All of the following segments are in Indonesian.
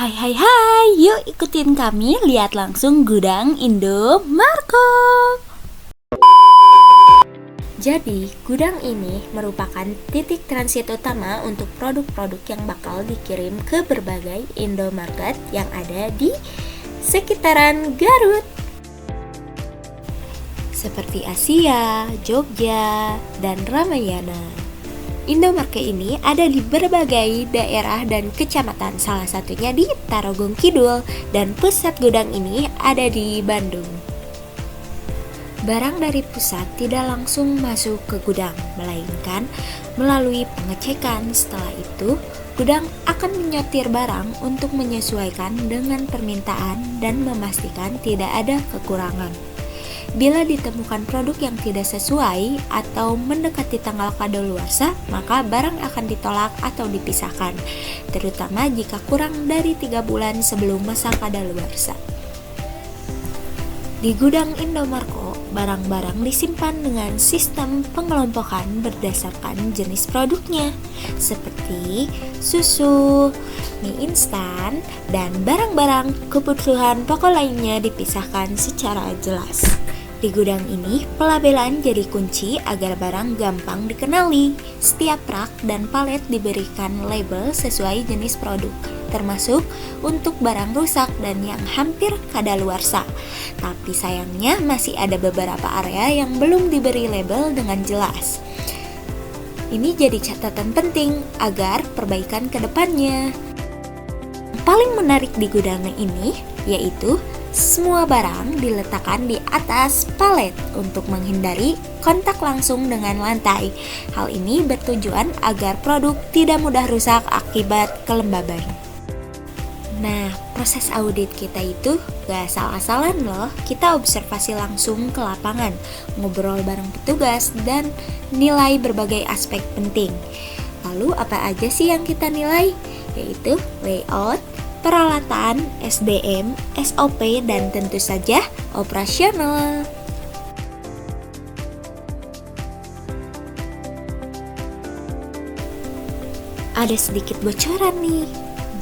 Hai hai hai, yuk ikutin kami lihat langsung gudang Indomarko. Jadi, gudang ini merupakan titik transit utama untuk produk-produk yang bakal dikirim ke berbagai Indomarket yang ada di sekitaran Garut. Seperti Asia, Jogja, dan Ramayana. Indomarket ini ada di berbagai daerah dan kecamatan, salah satunya di Tarogong Kidul, dan pusat gudang ini ada di Bandung. Barang dari pusat tidak langsung masuk ke gudang, melainkan melalui pengecekan. Setelah itu, gudang akan menyortir barang untuk menyesuaikan dengan permintaan dan memastikan tidak ada kekurangan. Bila ditemukan produk yang tidak sesuai atau mendekati tanggal kadaluarsa, maka barang akan ditolak atau dipisahkan, terutama jika kurang dari 3 bulan sebelum masa kadaluarsa. Di gudang Indomarko, barang-barang disimpan dengan sistem pengelompokan berdasarkan jenis produknya, seperti susu, mie instan, dan barang-barang kebutuhan pokok lainnya dipisahkan secara jelas. Di gudang ini, pelabelan jadi kunci agar barang gampang dikenali. Setiap rak dan palet diberikan label sesuai jenis produk, termasuk untuk barang rusak dan yang hampir kadaluarsa. Tapi sayangnya masih ada beberapa area yang belum diberi label dengan jelas. Ini jadi catatan penting agar perbaikan ke depannya. Paling menarik di gudang ini yaitu semua barang diletakkan di atas palet untuk menghindari kontak langsung dengan lantai. Hal ini bertujuan agar produk tidak mudah rusak akibat kelembaban. Nah, proses audit kita itu gak asal-asalan loh. Kita observasi langsung ke lapangan, ngobrol bareng petugas, dan nilai berbagai aspek penting. Lalu apa aja sih yang kita nilai? Yaitu layout, peralatan, SDM, SOP, dan tentu saja operasional. Ada sedikit bocoran nih.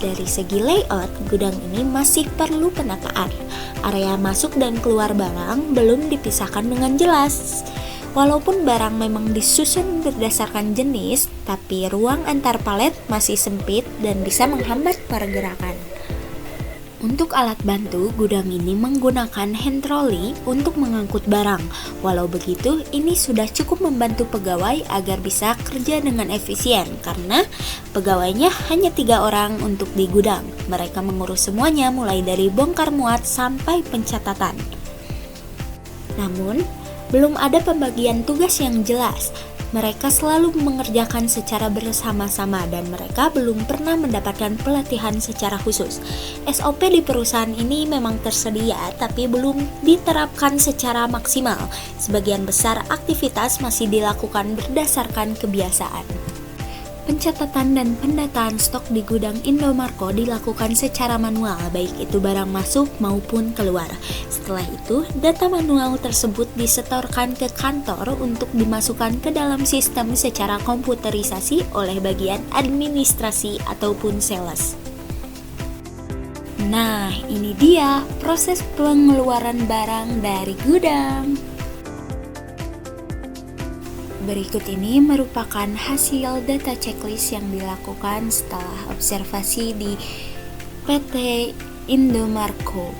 Dari segi layout, gudang ini masih perlu penataan. Area masuk dan keluar barang belum dipisahkan dengan jelas. Walaupun barang memang disusun berdasarkan jenis, tapi ruang antar palet masih sempit dan bisa menghambat pergerakan. Untuk alat bantu, gudang ini menggunakan hand trolley untuk mengangkut barang. Walau begitu, ini sudah cukup membantu pegawai agar bisa kerja dengan efisien, karena pegawainya hanya 3 orang untuk di gudang. Mereka mengurus semuanya mulai dari bongkar muat sampai pencatatan. Namun, belum ada pembagian tugas yang jelas. Mereka selalu mengerjakan secara bersama-sama dan mereka belum pernah mendapatkan pelatihan secara khusus. SOP di perusahaan ini memang tersedia tapi belum diterapkan secara maksimal. Sebagian besar aktivitas masih dilakukan berdasarkan kebiasaan. Pencatatan dan pendataan stok di gudang Indomarko dilakukan secara manual, baik itu barang masuk maupun keluar. Setelah itu, data manual tersebut disetorkan ke kantor untuk dimasukkan ke dalam sistem secara komputerisasi oleh bagian administrasi ataupun sales. Nah, ini dia proses pengeluaran barang dari gudang. Berikut ini merupakan hasil data checklist yang dilakukan setelah observasi di PT Indomarko.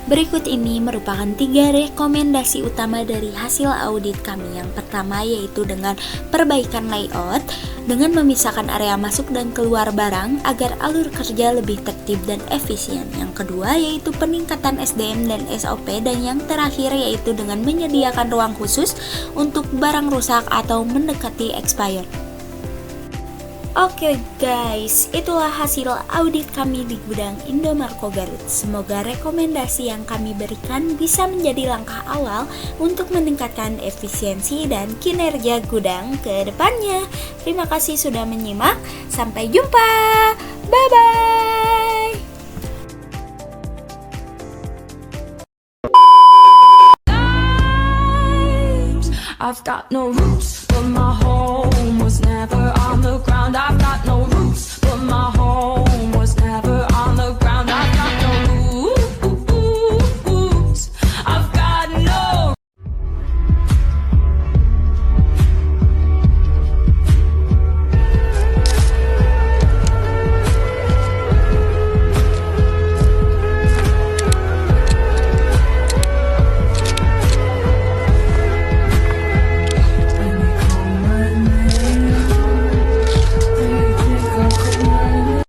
Berikut ini merupakan 3 rekomendasi utama dari hasil audit kami. Yang pertama yaitu dengan perbaikan layout, dengan memisahkan area masuk dan keluar barang agar alur kerja lebih tertib dan efisien. Yang kedua yaitu peningkatan SDM dan SOP, dan yang terakhir yaitu dengan menyediakan ruang khusus untuk barang rusak atau mendekati expired. Oke guys, itulah hasil audit kami di gudang Indomarko Garut. Semoga rekomendasi yang kami berikan bisa menjadi langkah awal untuk meningkatkan efisiensi dan kinerja gudang ke depannya. Terima kasih sudah menyimak, sampai jumpa, bye-bye. I've got no roots, but my heart